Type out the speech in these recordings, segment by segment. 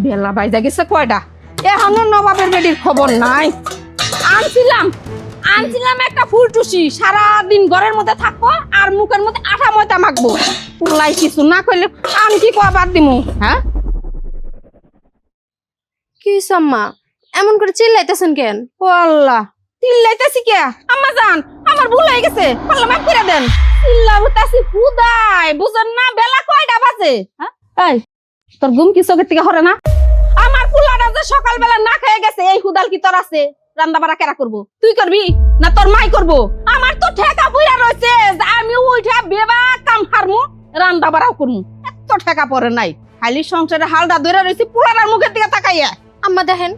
বেলা বাইজা গেছে কয়টা, এখনো নবাবের বেডির খবর নাই। আনছিলাম একটা ফুলটুসি, সারাদিন ঘরের মধ্যে থাকবো আর মুখের মধ্যে আঠা ময়দা মাখবো। পুলাই কিছু না করলে আমি কি কয়া বাদ দিমু? হ্যাঁ, কি আম্মা এমন করে চিল্লাইতেছেন কেন? ও আল্লাহ, চিল্লাইতেছি কে? আম্মা জান, আমার ভুল হয়ে গেছে, পারলে মাফ করে দেন। চিল্লাইতেছি খুদাই, বুঝেন না বেলা কয়টা বাজে? হ্যাঁ, এই তোর ঘুম কি চোখের থেকে হরে না? আমার পুলাটা যে সকালবেলা না খেয়ে গেছে, এই হুদাল কি তোর আছে? রান্না বাড়া কেরা করবো? তুই করবি না তোর মাই করবো? আমার তো ঠেকা বুইরা রয়েছে, আমি উঠা বেবা কাম হারমু, রান্না বাড়াও করমু। এত ঠেকা পড়ে নাই, খালি সংসারে হালটা ধরে রয়েছে পুলাটার মুখের দিকে তাকাইয়া। আম্মা দেখেন,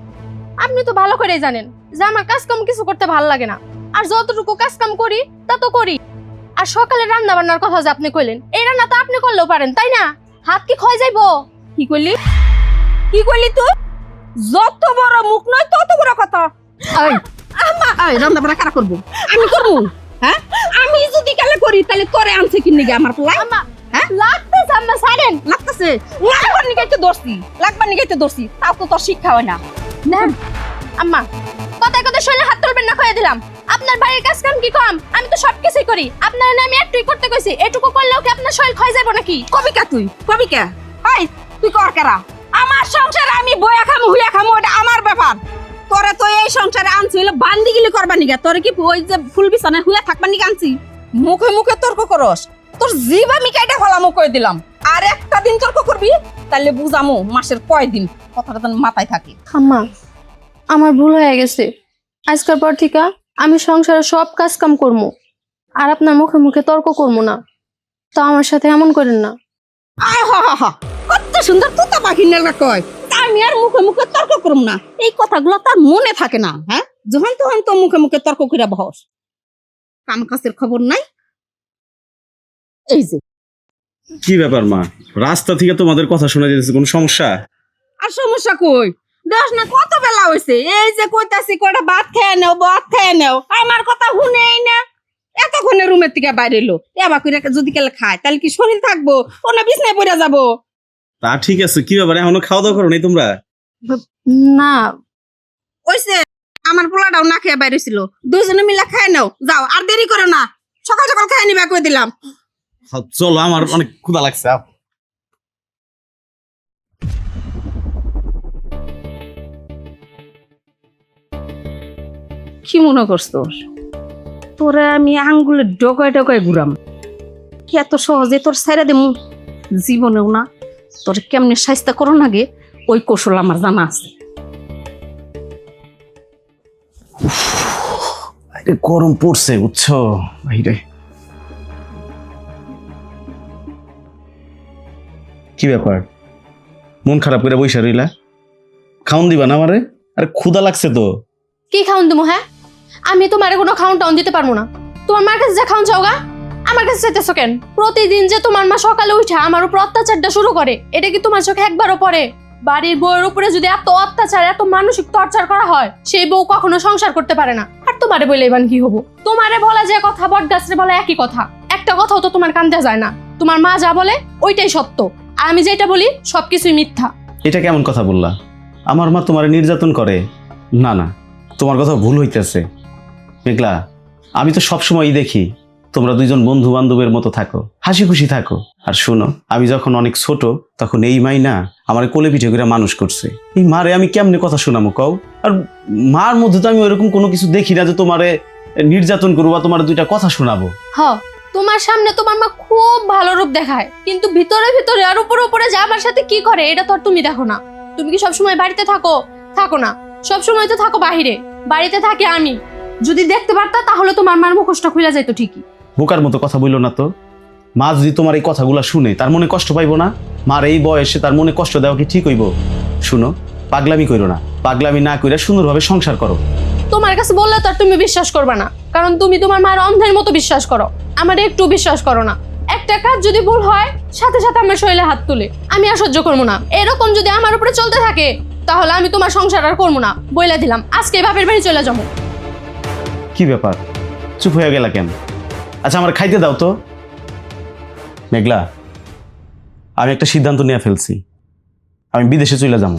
আপনি তো ভালো করেই জানেন যে আমার কাজ কাম কিছু করতে ভালো লাগে না, আর যতটুকু কাজ কাম করি তা তো করি। আর সকালে রান্না বান্নার কথা যে আপনি কইলেন, এই রান্না তো আপনি করলেও পারেন তাই না? হাত কি ক্ষয় যাইবো? কি করলি তুই? যত বড় মুখ নয় তত বড় কথা। রান্না বান্না কারা করবো? আমি করবো? হ্যাঁ, আমি যদি কালে করি তাহলে তোরে আনছে কিনে গে আমার পোলা? হ্যাঁ লাগতেছে আম্মা, ছাড়েন। লাগতেছে? লাগবার নিগাইতে দর্শি, তাও তো তোর শিক্ষা হয় না। না আম্মা, কথায় কথায় শরীরে হাত তুলবেন না, কয়ে দিলাম। আপনার বাড়ির কাজ কাম কি কম? আমি তো সবকিছুই করি। আপনার না আমি একটুই করতে কইছি, এটুকু করলেও কি আপনার শরীর ক্ষয় যাবো নাকি? কবিকা তুই কর কারা? আমার সংসারে আমি বয়া খামু হুইয়া খামু, এটা আমার ব্যাপার। তোরে তো এই সংসারে আনছি হইলো বান্দিগিলি করবা নিগা। তোরে কি ওই যে ফুল বিছানায় হুইয়া থাকবা নিগা আনছি? মুখে মুখে তর্ক করস, তোর জিভ আমি কাইটা ফেলামু কই দিলাম। আর একটা দিন তর্ক করবি তাহলে বুঝামু মাসের কয়দিন, কথাটা তোর মাথায় থাকে। আম্মা, আমার ভুল হয়ে গেছে। আজকের পর থেকে আমি সংসারে সব কাজ কাম করবো, আর আপনার মুখে মুখে তর্ক করবো না। তো আমার সাথে এমন করেন না। কত সুন্দর তোতা পাখি নেলা কয়, আমি আর মুখে মুখে তর্ক করব না। এই কথাগুলো তার মনে থাকে না। হ্যাঁ, যখন তখন তো মুখে মুখে তর্ক করে বহস, কাম কাজের খবর নাই। এই যে কি ব্যাপার মা, রাস্তা থেকে তোমাদের কথা শোনা যাচ্ছে, কোনো সমস্যা? আর সমস্যা কই? দেখ না কত বেলা হয়েছে, এই যে কইতাছি কয়টা ভাত খেয়ে নেও, আমার কথা শুনেই না। এতক্ষণে রুমের থেকে বাইরে এলো, এবার করে যদি কেলে খায় তাহলে কি শরীর থাকবো? ওনা বিছনায় পড়ে যাবো। তা ঠিক আছে, কি ব্যাপার এখনো খাওয়া দাওয়া করো নাই তোমরা? না ওইসে আমার পোলাটাও না খেয়ে বাইরে ছিল, দুইজনে মিলে খায় নাও, যাও আর দেরি করো না, সকাল সকাল খাই নিবা কই দিলাম। চলো, আমার অনেক ক্ষুধা লাগছে। কি মনে করছ তোরা আমি আঙ্গুলে ডগায় ঘুরাম? কি এত সহজে তোর ছাইরা দেমু? জীবনেও না। তোর কেমনে সাইস্তা করো নাগে ওই কৌশল আমার জানা আছে। গরম পড়ছে বুঝছো বাইরে। কি ব্যাপার, মন খারাপ করে বইসা রইলা? খাউন দিবা না আমারে? আরে ক্ষুধা লাগছে তো। কি খাউন তুমি? হ্যাঁ, আমি তোমার কোনো খাউন টাউন দিতে পারবো না। তোমার মার কাছে যা খাউন চাওগা, আমার কাছে চাইতেছো কেন? প্রতিদিন যে তোমার মা সকালে উঠে আমার উপর অত্যাচারটা শুরু করে, এটা কি তোমার চোখে একবারও পড়ে? বাড়ির বউয়ের উপরে যদি এত অত্যাচার, এত মানসিক টর্চার করা হয়, সেই বউ কখনো সংসার করতে পারে না। আর তোমারে বলে এবার কি হবো? তোমারে বলা যে কথা বট গাছরে বলা একই কথা, একটা কথাও তো তোমার কান্দে যায় না। তোমার মা যা বলে ওইটাই সত্য, আর আমি যেটা বলি সবকিছুই মিথ্যা। এটা কেমন কথা বললা? আমার মা তোমারে নির্যাতন করে? না না, তোমার কথা ভুল হইতেছে মেঘলা। আমি তো সবসময়ই দেখি তোমরা দুইজন বন্ধু বান্ধবের মতো থাকো, হাসি খুশি থাকো। আর শোনো, আমি যখন অনেক ছোট তখন এই মাই না আমার কোলে পিঠে করে মানুষ করছে। এই মারে আমি কেমনে কথা শোনামো কও? আর মার মধ্যে তো আমি ওইরকম কোনো কিছু দেখি না যে তোমারে নির্যাতন করবো বা তোমার দুইটা কথা শোনাবো। হ, তোমার সামনে তোমার মা খুব ভালো রূপ দেখায়, কিন্তু ভিতরে ভিতরে আর উপরে উপরে যে আমার সাথে কি করে এটা তো আর তুমি দেখো না। তুমি কি সবসময় বাড়িতে থাকো না? সবসময় তো থাকো বাহিরে, বাড়িতে থাকি আমি। যদি দেখতে পারতা তাহলে তোমার মার মুখোশটা খুলে যাইতো ঠিকই। বোকার মতো কথা বললো না তো। মা যদি তোমার এই কথাগুলো শুনে তার মনে কষ্ট পাইবো না? মার এই বয়সে তার মনে কষ্ট দেওয়া কি ঠিক হইব? শুনো, পাগলামি করো না, পাগলামি না কইরা সুন্দরভাবে সংসার করো। তোমার কাছে বললে তো আর তুমি বিশ্বাস করবে না, কারণ তুমি তোমার মার অন্ধের মতো বিশ্বাস করো, আমার একটু বিশ্বাস করো না। একটা কাজ যদি ভুল হয় সাথে সাথে আমার শরীরে হাত তুলে, আমি আর সহ্য করবো না। এরকম যদি আমার উপরে চলতে থাকে তাহলে আমি তোমার সংসার আর করবো না, বইলা দিলাম। আজকে বাপের বাড়ি চলে যাবো। কি ব্যাপার, চুপ হয়ে গেলা কেন? আচ্ছা আমার খাইতে দাও তো। মেঘলা, আমি একটা সিদ্ধান্ত নিয়ে ফেলছি, আমি বিদেশে চলে যাব।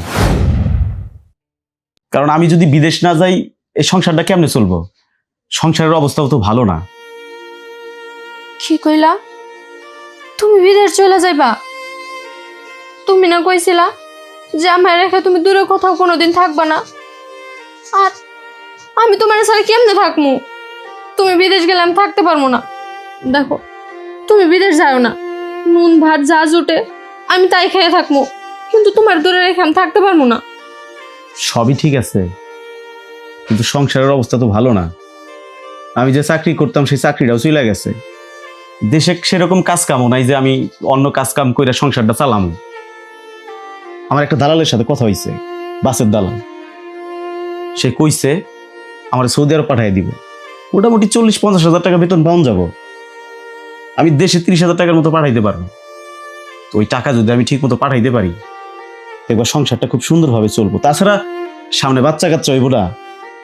কারণ আমি যদি বিদেশ না যাই এই সংসারটা কেমনে চলবো? সংসারের অবস্থাও তো ভালো না। কি কইলা? তুমি বিদেশ চলে যাইবা? তুমি না কইছিলা যে আমার রেখে তুমি দূরে কোথাও কোনোদিন থাকবা না? আর আমি তোমার সাথে কেমনে থাকবো? তুমি বিদেশ গেলে আমি থাকতে পারবো না। দেখো, তুমি বিদেশ যাও না, নুন ভাত যা জুটে আমি তাই খেয়ে থাকবো, কিন্তু তোমার দূরে রেখে আমি থাকতে পারবো না। সবই ঠিক আছে, কিন্তু সংসারের অবস্থা তো ভালো না। আমি যে চাকরি করতাম সেই চাকরিটাও চলে গেছে। দেশে সেরকম কাজ কামও নাই যে আমি অন্য কাজ কাম করে সংসারটা চালামো। আমার একটা দালালের সাথে কথা হয়েছে, বাসের দালাল। সে কইছে আমার সৌদি আরব পাঠিয়ে দিব, মোটামুটি 40-50 হাজার টাকা বেতন পাওয়া যাব। আমি দেশে 30,000 টাকার মতো পাঠাইতে পারবো। তো ওই টাকা যদি আমি ঠিক মতো পাঠাইতে পারি, একবার সংসারটা খুব সুন্দরভাবে চলবো। তাছাড়া সামনে বাচ্চা কাচ্চা হইব না,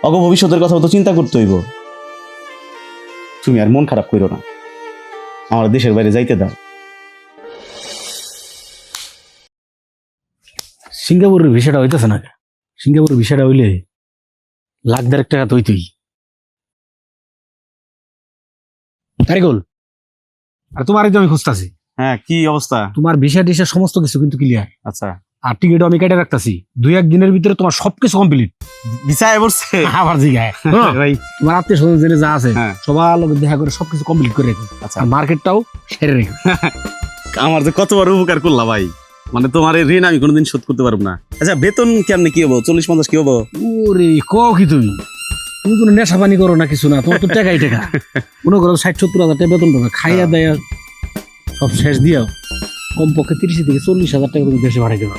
অগ ভবিষ্যতের কথা তো চিন্তা করতে হইব। তুমি আর মন খারাপ করো না, আমার দেশের বাইরে যাইতে দাও। সিঙ্গাপুরের ভিসাটা হইতেছে না? সিঙ্গাপুরের ভিসাটা হইলে $1,00,000 টাকা তুই তারিকুল, আর তোমারই তো আমি খুঁজতাছি। হ্যাঁ, কি অবস্থা? তোমার ভিসা টিসা সমস্ত কিছু কিন্তু ক্লিয়ার, আচ্ছা, আর টিকিটও আমি কেটে রাখতাছি। 2-1 দিনের ভিতরে তোমার সবকিছু কমপ্লিট। বিছায় বসছে আবার জিগায় ভাই। তোমার আত্মীয় স্বজন জেনে যা আছে হ্যাঁ। সবার লোক দেখা করে সবকিছু কমপ্লিট করে রেখো। আচ্ছা, আর মার্কেটটাও সেরে রেখো। আমার যে কত বড় উপকার করলা ভাই, মানে তোমার এই ঋণ আমি কোনোদিন শোধ করতে পারবো না। আচ্ছা, বেতন কেমনে কি হবো? 40-50 কি হবো? ওরে কও কি তুমি তুমি কোনো নেশা পানি করো না কিছু না, তোমার তো টাকাই টাকা। মনে করো 60-70 হাজার টাকা বেতন পাবে, খাইয়া দেয়া সব শেষ দিয়াও কমপক্ষে 30 থেকে 40 হাজার টাকা তুমি দেশে পাঠাই দেবা।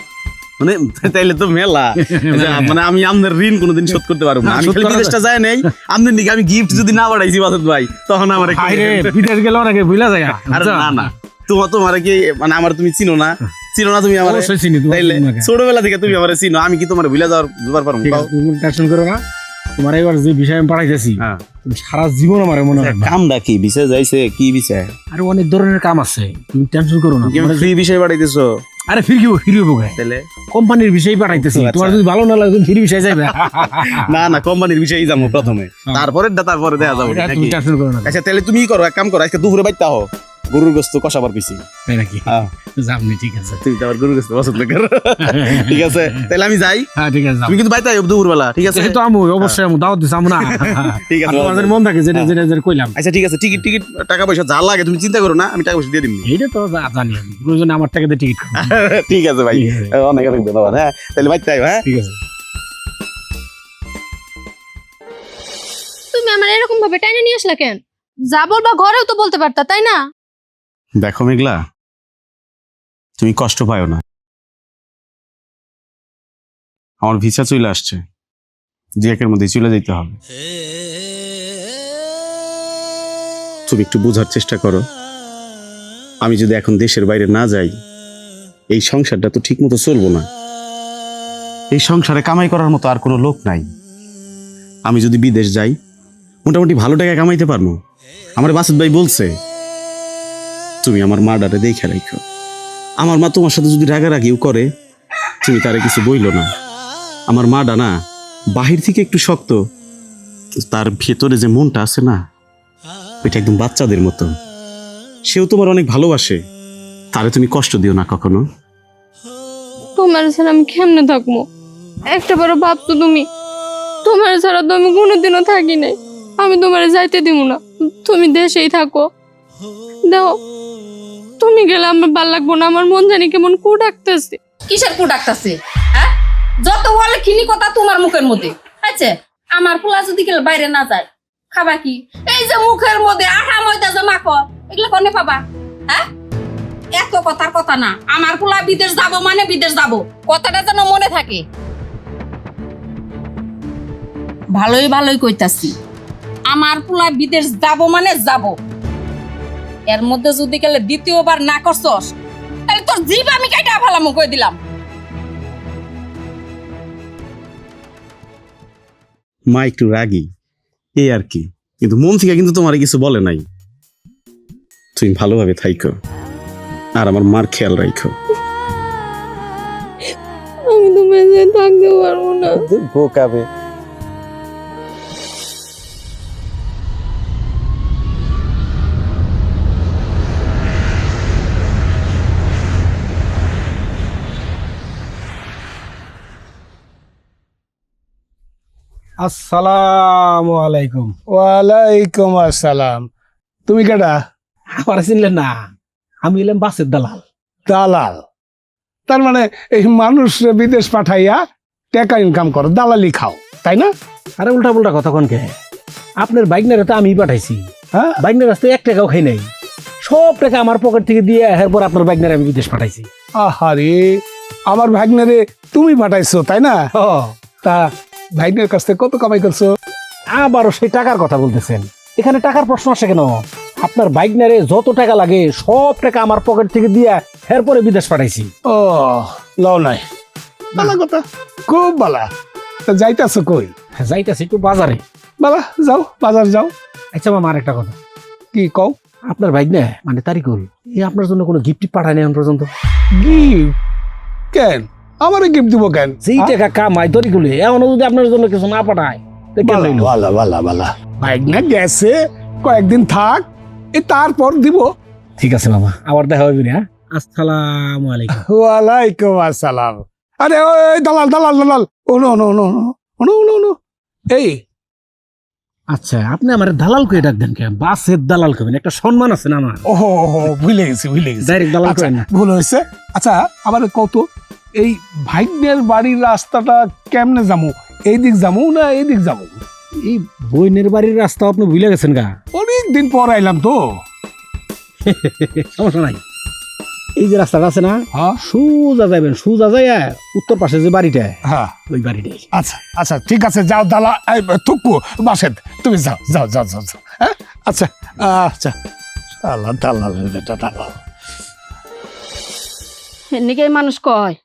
মানে তাইলে তো মেলা। আচ্ছা, মানে আমি আপনার ঋণ কোনোদিন শোধ করতে পারবো না। আমি শোধ খালি করা বিদেশটা যায় নাই, আপনার দিকে আমি গিফট যদি না বাড়াইছি বাসত ভাই, তখন আমার আরে বিদেশ গেলে অনেকে ভুলা যায়। আরে না না, তোমার কি মানে আমার তুমি চিনো না তুমি আমার? অবশ্যই চিনি তোমাকে। তাইলে ছোটবেলা থেকে তুমি আমার চিনো, আমি কি তোমার ভুলে যাওয়ার পারবো? ঠিক আছে, তুমি টেনশন করো না। তোমার এবার যে বিষয় আমি পাঠাইতেছি হ্যাঁ। তুমি সারা জীবন আমার মনে রাখবে। কামটা কি বিষয় যাইছে? কি বিষয়? আরে অনেক ধরনের কাম আছে, তুমি টেনশন করো না। ফ্রি বিষয় বাড়াইতেছো? আরে ফিরবো তাহলে কোম্পানির বিষয় পাঠাইতেছি। আচ্ছা। তোমার যদি ভালো না লাগে তুমি ফ্রি বিষয় যাবে। না কোম্পানির বিষয়ই যাবো প্রথমে, তারপরে দেখা যাবো এটা তুমি নাকি? টেনশন করো না। আচ্ছা, তাহলে তুমি করো, এক কাম করো, আজকে দুপুরে বাইতে হও, গরুর গোস্ত কষাবার পিছি। তাই নাকি? হ্যাঁ। যাবনি, ঠিক আছে। তুমি তো আমার গরুর গোস্ত পছন্দ করো। ঠিক আছে, তাহলে আমি যাই। হ্যাঁ ঠিক আছে, যাও। তুমি কিন্তু বাইতে আইও দুপুর বেলা, ঠিক আছে? যেহেতু আমি অবশ্যই আমি দাওয়াত দিছি আমু না। ঠিক আর আছে, তোমাদের মন থাকে যেটা যেটা যেটা কইলাম। আচ্ছা ঠিক আছে, টিকিট টাকা পয়সা যা লাগে তুমি চিন্তা করো না, আমি টাকা পয়সা দিয়ে দিবি। এইটা তো জানি আমি, প্রয়োজনে আমার টাকা দিয়ে টিকিট। ঠিক আছে ভাই, ঠিক আছে। অনেক অনেক ধন্যবাদ। হ্যাঁ, তাহলে বাইতে আইও। হ্যাঁ, ঠিক আছে। তুমি আমার এরকম ভাবে টাইনে নিয়ে আসলা কেন? যা বলবা ঘরেও তো বলতে পারতা, তাই না? দেখো মেঘলা, তুমি কষ্ট পাও না। আমার ভিসা চলে আসছে, 2-1 মধ্যে চলে যেতে হবে। তুমি একটু বোঝার চেষ্টা করো। আমি যদি এখন দেশের বাইরে না যাই, এই সংসারটা তো ঠিক মতো চলবো না। এই সংসারে কামাই করার মতো আর কোনো লোক নাই। আমি যদি বিদেশ যাই, মোটামুটি ভালো টাকা কামাইতে পারবো। আমার বাসুদ ভাই বলছে, তুমি আমার মা ডারে দেখে রাখো। আমার মা তোমার সাথে যদি রাগারাগিও করে, তুমি তারে কিছু বইলো না। আমার মা ডানা বাহির থেকে একটু শক্ত, তার ভেতরে যে মনটা আছে না, ওইটা একদম বাচ্চাদের মতো। সেও তোমার অনেক ভালোবাসে, তারে তুমি কষ্ট দিও না কখনো। তোমার ছাড়া আমি কেমনে থাকবো? একটা বড় ভাবছো তুমি, তোমার ছাড়া তো আমি কোনোদিনও থাকি নাই। আমি তোমার যাইতে দিব না, তুমি দেশেই থাকো। দেখো, তুমি গেলে আমার ভাল লাগবো না, আমার মন জানি কেমন কু ডাকতেছে। কিসের কু ডাকতাছে? হ্যাঁ, যত বলে খিনি কথা তোমার মুখের মধ্যে। আচ্ছা, আমার পোলা যদি গেলে বাইরে না যায়, খাবা কি? এই যে মুখের মধ্যে আঠা ময়দা যে মাখো, এগুলো কনে পাবা? হ্যাঁ, এত কথার কথা না। আমার পোলা বিদেশ যাব মানে বিদেশ যাব, কথাটা যেন মনে থাকে। ভালোই কইতাছি, আমার পোলা বিদেশ যাব মানে যাব। এর মধ্যে যদি গেলে দ্বিতীয়বার না করছস, তাহলে তোর জীব আমি কাইটা ফেলাম, কই দিলাম। মা একটু রাগী, এই আর কি, কিন্তু মন থেকে কিন্তু তোমার কিছু বলে নাই। তুমি ভালোভাবে থাইকো আর আমার মার খেয়াল রাখো। আমি তোমার সাথে থাকতে পারবো না। বোকাবে আসসালামু আলাইকুম। ওয়ালাইকুম আসসালাম। তুমি কেডা? আমার চিনলেন না? আমি এলাম বাসের দালাল। দালাল? তার মানে এই মানুষ বিদেশ পাঠাইয়া টাকা ইনকাম করো, দালালি খাও, তাই না? আরে উল্টা পুল্টা কথা কনকে? আপনার বাইকনারে তো আমি পাঠাইছি। হ্যাঁ, বাইকনার রাস্তায় 1 টাকাও খাই নাই। সব টাকা আমার পকেট থেকে দিয়ে এরপর আপনার বাইকনারে আমি বিদেশ পাঠাইছি। আহারে, আমার ভাগ্নারে তুমি পাঠাইছো, তাই না? তা ভাগ্নের কাছ থেকে কত কামাই করছো? আবারও সেই টাকার কথা বলতেছেন? এখানে টাকার প্রশ্ন আসে কেন? আপনার বাইকনারে যত টাকা লাগে সব টাকা আমার পকেট থেকে দিয়ে এরপরে বিদেশ পাঠাইছি। ও, লও নাই, ভালো কথা, খুব ভালো। তা যাইতাছো কই? যাইতেছি একটু বাজারে। বাবা, যাও, বাজার যাও। আচ্ছা মামা, আর একটা কথা। কি কও? আপনার বাইক না মানে তারিকুল, এই আপনার জন্য কোনো গিফট পাঠায় নাই এখন পর্যন্ত। গিফট? কেন আমারে গিফট দিব কেন? যেই টাকা কামাই তরিকুলে এখনো যদি আপনার জন্য কিছু না পাঠায় তো কেন হইলো? ভালো ভালো ভালো, ভাগ্না গেছে, কয়েকদিন থাক, তারপর দিব। ঠিক আছে মামা, আবার দেখা হবে না। আসসালামু আলাইকুম। ওয়ালাইকুম আসসালাম। আরে ওই দালাল দালাল দালাল, ওনো ওনো ওনো ওনো ওনো ওনো, এই আচ্ছা, আপনি আমার দালাল কই ডাক দেন কেন? বাসের দালাল কবেন, একটা সম্মান আছে না আমার? ওহো ভুলে গেছি ভুলে গেছি। ডাইরেক্ট দালাল আচ্ছা, করেন না। ভুল হয়েছে। আচ্ছা, আবার কত, এই ভাগ্নের বাড়ির রাস্তাটা কেমনে যাবো? এই দিক যাবো না এই দিক যাবো? এই বইনের বাড়ির রাস্তা আপনি ভুলে গেছেন গা? অনেক দিন পর আইলাম তো। সমস্যা নাই, এই যে রাস্তাটা আছে না, হ্যাঁ সোজা যাবেন, সোজা যাইয়া উত্তর পাশে যে বাড়িটা, হ্যাঁ, ওই বাড়িটাই। আচ্ছা আচ্ছা, ঠিক আছে, যাও দালা থুকু বাসেদ, তুমি যাও যাও যাও যাও যাও। হ্যাঁ, আচ্ছা আচ্ছা, দালাল দালাল বেটা দালাল। এদিকে মানুষ কয়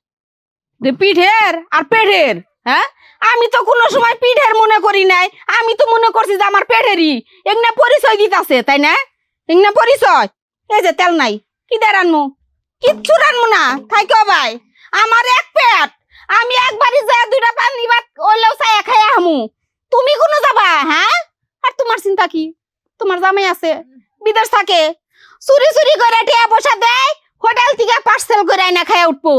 যে পিঠের আর পেটের, হ্যাঁ? আমি তো কোনো সময় পিঠের মনে করি নাই, আমি তো মনে করছি যে আমার পেটেরই। এগনা পরিচয় দিতাছে, তাই না? এগনা পরিচয়। এই যে তেল নাই, কি দিয়ে রানমু? কিচ্ছু রানমু না, খাই কে ভাই? আমার এক পেট, আমি একবারই যায় 2টা পানি ভাত ওইলেও চাই খাই আমু। তুমি কোনো যাবা? হ্যাঁ, আর তোমার চিন্তা কি? তোমার জামাই আছে, বিদেশ থাকে, চুরি চুরি করে টিয়া পয়সা দেয়, হোটেল থেকে পার্সেল করে আইনা খাইয়া উঠবো।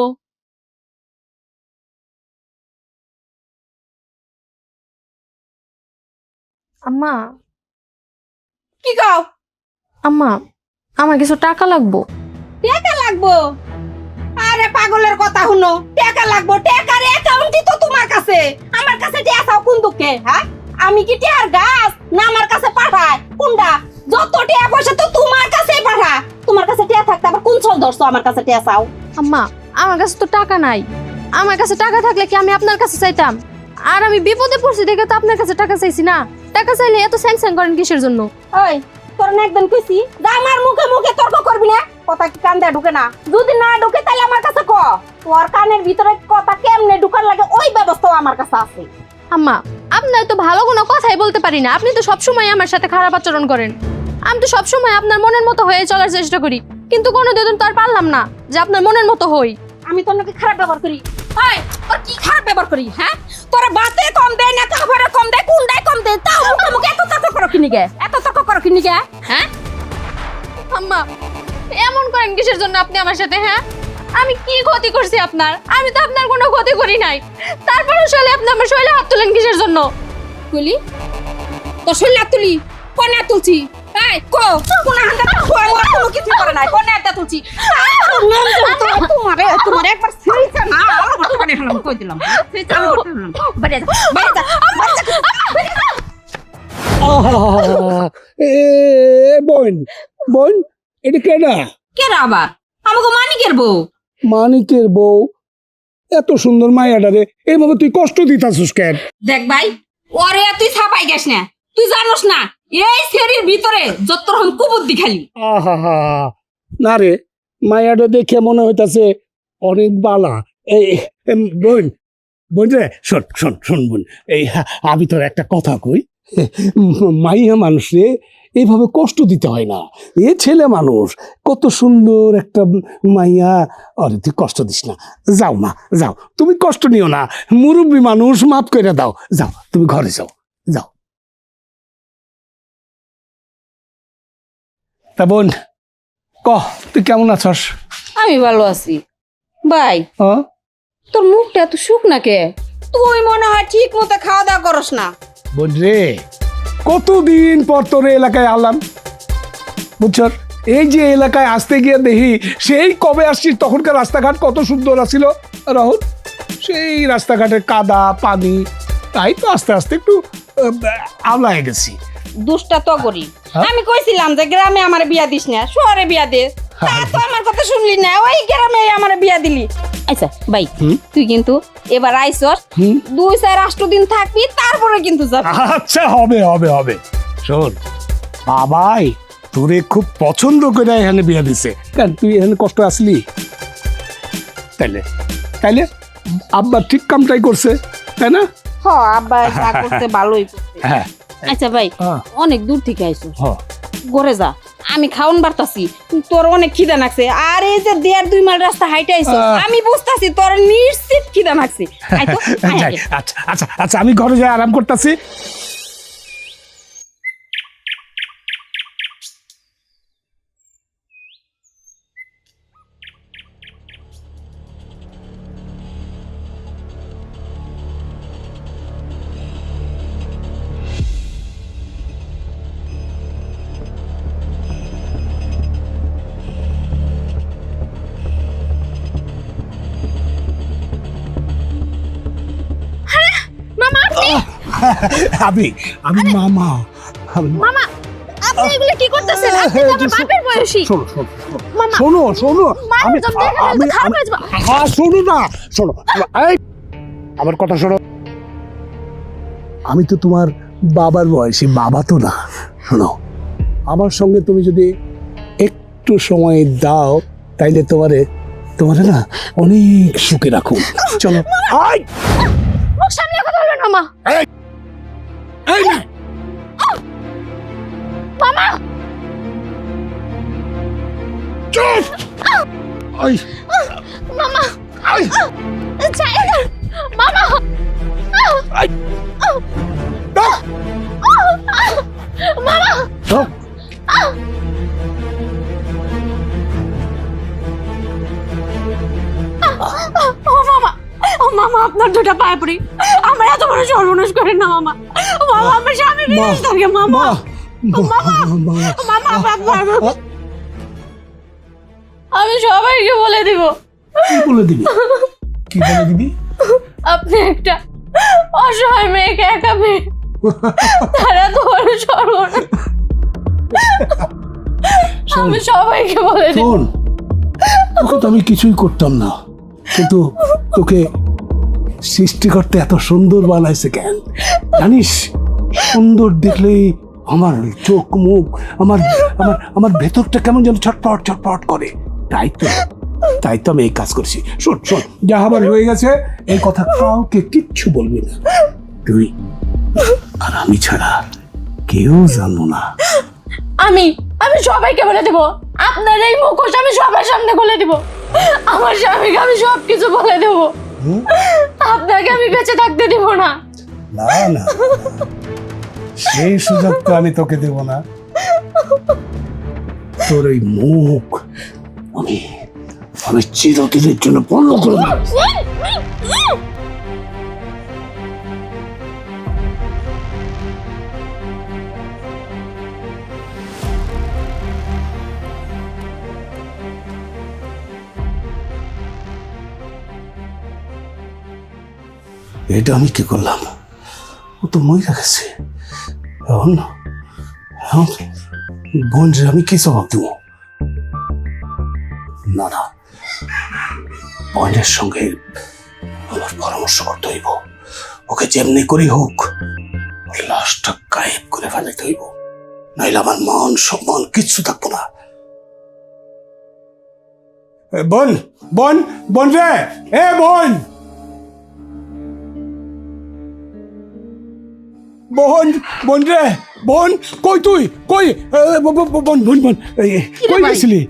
আম্মা, কি কও? আম্মা, আমার কিছু টাকা লাগবো। টাকা লাগবো? আরে পাগলের কথা শুনো, টাকা লাগবো? টাকার অ্যাকাউন্টই তো তোমার কাছে, আমার কাছে টাকা চাও কোন দুঃখে? হ্যাঁ, আমি কি টাকার গাছ না আমার কাছে পাঠায়? কোনটা? যত টাকা পয়সা তো তোমার কাছেই পাঠা। তোমার কাছে টাকা থাকতে আবার কোন ছল ধরছো আমার কাছে টাকা চাও? আম্মা, আমার কাছে তো টাকা নাই। আমার কাছে টাকা থাকলে কি আমি আপনার কাছে চাইতাম? আর আমি বিপদে পড়ছি দেখে তো আপনার কাছে টাকা চাইছি না। টাকা চাইলে এত স্যাংশন করেন কিসের জন্য? ওই, তোর না একদম কইছি যে আমার মুখে মুখে তর্ক করবি না, কথা কি কান দেয়া ঢুকে না? যদি না ঢুকে তাহলে আমার কাছে ক, তোর কানের ভিতরে কথা কেমনে ঢুকার লাগে ওই ব্যবস্থাও আমার কাছে আছে। আম্মা, আপনার তো ভালো কোনো কথাই বলতে পারি না। আপনি তো সবসময় আমার সাথে খারাপ আচরণ করেন। আমি তো সবসময় আপনার মনের মতো হয়ে চলার চেষ্টা করি, কিন্তু কোনো দিন তো আর পারলাম না যে আপনার মনের মতো হই। আমি তোর নাকি খারাপ ব্যবহার করি? ওই, তোর কি খারাপ ব্যবহার করি? হ্যাঁ, তোর বাতে কম দেয় না, খাবারে কম দেয়, কোনটাই কম দেয়, তাও মুখে মুখে এত তর্ক করো কিনি গে? এত তর্ক করো কিনি গে? হ্যাঁ আম্মা, এমন করেন কিসের জন্য আপনি আমার সাথে? হ্যাঁ, আমি কি ক্ষতি করছি আপনার? আমি তো আপনার কোনো ক্ষতি করি নাই, তারপরও শৈলে আপনি আমার শৈলে হাত তুলেন কিসের জন্য? তুলি তোর শরীর হাত তুলি? কোনে হাত তুলছি? এই কো, কোন হাতটা কই? আমার কোনো কিছু করে নাই, কোনে হাতটা তুলছি? তোমার একবার সিরিজ না, আলো তোমারে হালাম কই দিলাম। সিরিজ আলো বাইরে যা, বাইরে যা, বাইরে যা। এ বোন, বোন, এটা কেডা? কে রে আবার? আমাকে মানিকের বউ। মানিকের বউ? এত সুন্দর মায়াডারে এইভাবে তুই কষ্ট দিতাছিস কেন? দেখ ভাই, ওরে তুই ছাপাই গেছ না, তুই জানোস না এই শরীর ভিতরে যত রকম কুবুদ্ধি খালি। আহা, না রে, মায়াটা দেখে মনে হইতাছে অনেক বালা। এই বোন, বোন রে, শোন শোন শোন বোন, এই আমি তোর একটা কথা কই। মাইয়া মানুষ রে এইভাবে কষ্ট দিতে হয় না। এ ছেলে মানুষ, কত সুন্দর একটা মাইয়া, আরে তুই কষ্ট দিস না। যাও মা, যাও, তুমি কষ্ট নিও না, মুরব্বী মানুষ, মাফ করে দাও, যাও তুমি ঘরে যাও, যাও। তা বোন, তুই কেমন আছস? আমি ভালো আছি। ভাই, তোর মুখটা এত শুকনা কে? তুই মনে হয় ঠিক মতো খাওয়া দাওয়া করস না। বোন রে, কতদিন পর তোর এলাকায় আলাম, বুঝছর? এই যে এলাকায় আসতে গিয়ে দেখি সেই কবে আসছিস, তখনকার রাস্তাঘাট কত সুন্দর আছিল রাহুল। সেই রাস্তাঘাটে কাদা পানি, তাই তো আস্তে আস্তে একটু আওলায় গেছি। দুষ্টা তো করি। হ্যাঁ? আমি কইছিলাম যে গ্রামে আমার বিয়া দিস না, শহরে বিয়া দে। তা তো আমার কথা শুনলি না, ওই গ্রামে আমার বিয়া দিলি। আচ্ছা ভাই, তুই কিন্তু এবার আইসর, 2-4 দিন থাকবি, তারপরে কিন্তু যাবি। আচ্ছা, হবে হবে হবে। শোন বাবাই তোরে খুব পছন্দ করে এখানে বিয়া দিছে, কেন তুই এখানে কষ্ট আসলি? তাইলে তাইলে আব্বা ঠিক কামটাই করছে, তাই না? হ, আব্বা যা করতে ভালোই করতে। হ্যাঁ। আচ্ছা ভাই, অনেক দূর থেকে আইছো, ঘরে যা, আমি খাওন বাড়তাছি, তোর অনেক খিদা লাগছে। আর এই যে 1.5-2 মাইল রাস্তা হাইটে আইছো, আমি বুঝতাছি তোর নিশ্চিত খিদা লাগছে। আচ্ছা আচ্ছা আচ্ছা, আমি ঘরে যাই, আরাম করতেছি। আমি আমি মামা, মামা, আপনি এগুলো কি করতেছেন? আপনি তো আমার বাপের বয়সী। শোনো মামা, শোনো শোনো, আমি মানুষজন দেখে ফেললে তো খারাপ হয়ে যাবে। হ্যাঁ, শোনো না, শোনো, এই আমার কথা শোনো। আমি তো তোমার বাবার বয়সী, বাবা তো না। শোনো, আমার সঙ্গে তুমি যদি একটু সময় দাও, তাইলে তোমারে না অনেক সুখে রাখুন। চলো। আই মুখ সামনে কথা বলবেন মামা। এই না, মামা, চুপ! আই মামা, আই মামা, আই দাও, মামা, দাও। ও মামা, ও মামা, আপনার দুটা পায়ে পড়ি, আমার এত বড় সর্বনাশ করেন না মামা। মামা, আমার স্বামী বিদেশ থাকে মামা। মামা, আমি সবাইকে বলে দিব। কি বলে দিবি? কি বলে দিবি? আপনি একটা অসহায় মেয়েকে একা মেয়ে, তারা তো বড় সর্বনাশ। আমি সবাইকে বলে দিব। শোন, তোকে তো আমি কিছুই করতাম না, কিন্তু তোকে সৃষ্টিকর্তা এত সুন্দর বানাইছে কেন জানিস? সুন্দর দেখলেই আমার চোখ মুখ, আমার আমার আমার ভেতরটা কেমন যেন ছটপট ছটপট করে। তাই তো আমি এই কাজ করছি। শোন শোন, যা হবার হয়ে গেছে, এই কথা কাউকে কিচ্ছু বলবি না। তুই আর আমি ছাড়া কেউ জানবো না। আমি সবাইকে বলে দেব, আপনার এই মুখোশ আমি সবার সামনে বলে দেব। আমার স্বামীকে আমি সবকিছু বলে দেব, আপনাকে আমি বেঁচে থাকতে দিব না। না না, সেই সুযোগ তো আমি তোকে দেব না। তোর এই মুখ আমি চিরদিনের জন্য বন্ধ করে দেব। এটা আমি কি করলাম? ও তো মরে গেছে। এখন বোন রে আমি কি জবাব দেব? না না, বোনের সঙ্গে আমার পরামর্শ করতে হইব। ওকে যেমনি করি হোক লাশটা গায়েব করে ফেলাইতে হইব, নাইলে আমার মান সম্মান কিচ্ছু থাকবো না। বোন বোন বোন রে, বোন বোন বোন রে বোন কই তুই কই বোন বোন বোন কই ভাই? গেছিলি?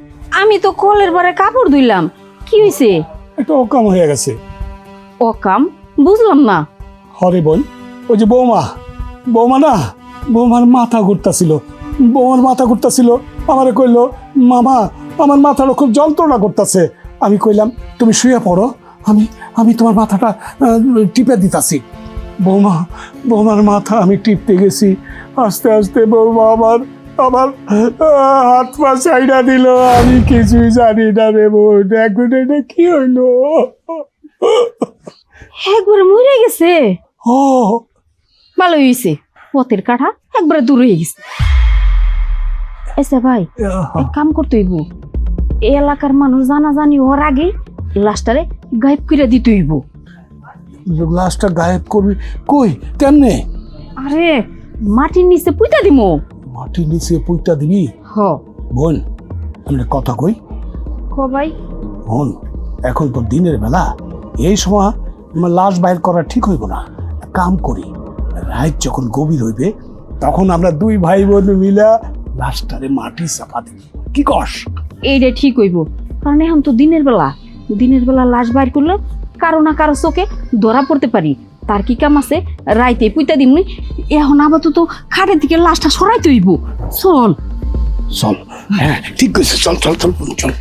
আমি তো কলের পরে কাপড় ধুইলাম, কি হয়েছে? একটা অকাম হয়ে গেছে। ও কাম বুঝলাম না। হরে বোন, ওই যে বৌমা না, বৌমার মাথা ঘুরতাছিল, আমারে কইলো মামা আমার মাথাটা খুব যন্ত্রণা করতেছে। আমি কইলাম তুমি শুয়ে পড়ো, আমি তোমার মাথাটা টিপে দিতাছি। বৌমার মাথা আমি টিপতে গেছি, আস্তে আস্তে বৌমা আমার হাত পা চাইনা দিল। আমি কিছুই জানি না রে বোন, এখন এটা কি হইলো? একবারে মরে গেছে। ও ভালো হয়েছে, পথের কাঠা একবারে দূর হয়ে গেছে। এসে ভাই, এক কাম করতে হইব, এই এলাকার মানুষ জানাজানি হওয়ার আগে লাশটারে গায়েব করে দিতে হইব। লাশটা গায়েব করবি কই কেমনে? আরে মাটির নিচে পুঁতা দিমু। মাটির নিচে পুঁতা দিবি? হ বোন আমরা কথা কই, ভাই। বোন এখন তো দিনের বেলা, এই সময় আমার লাশ বাইর করা ঠিক হইব না। এক কাম করি, রাত যখন গভীর হইবে তখন আমরা দুই ভাই বোন মিলা লাশটারে মাটি চাপা দিবি, কি কস? এইটা ঠিক হইব, কারণ এখন তো দিনের বেলা লাশ বাইর করলে কারো না কারো চোখে ধরা পড়তে পারি। তার কি কাম আছে, রাইতে পুঁতা দিমনি। এখন আপাতত খাটের দিকে লাশটা সরাইতে হইব। চল চল, হ্যাঁ ঠিক কইছিস, চল চল চল বোন, চল।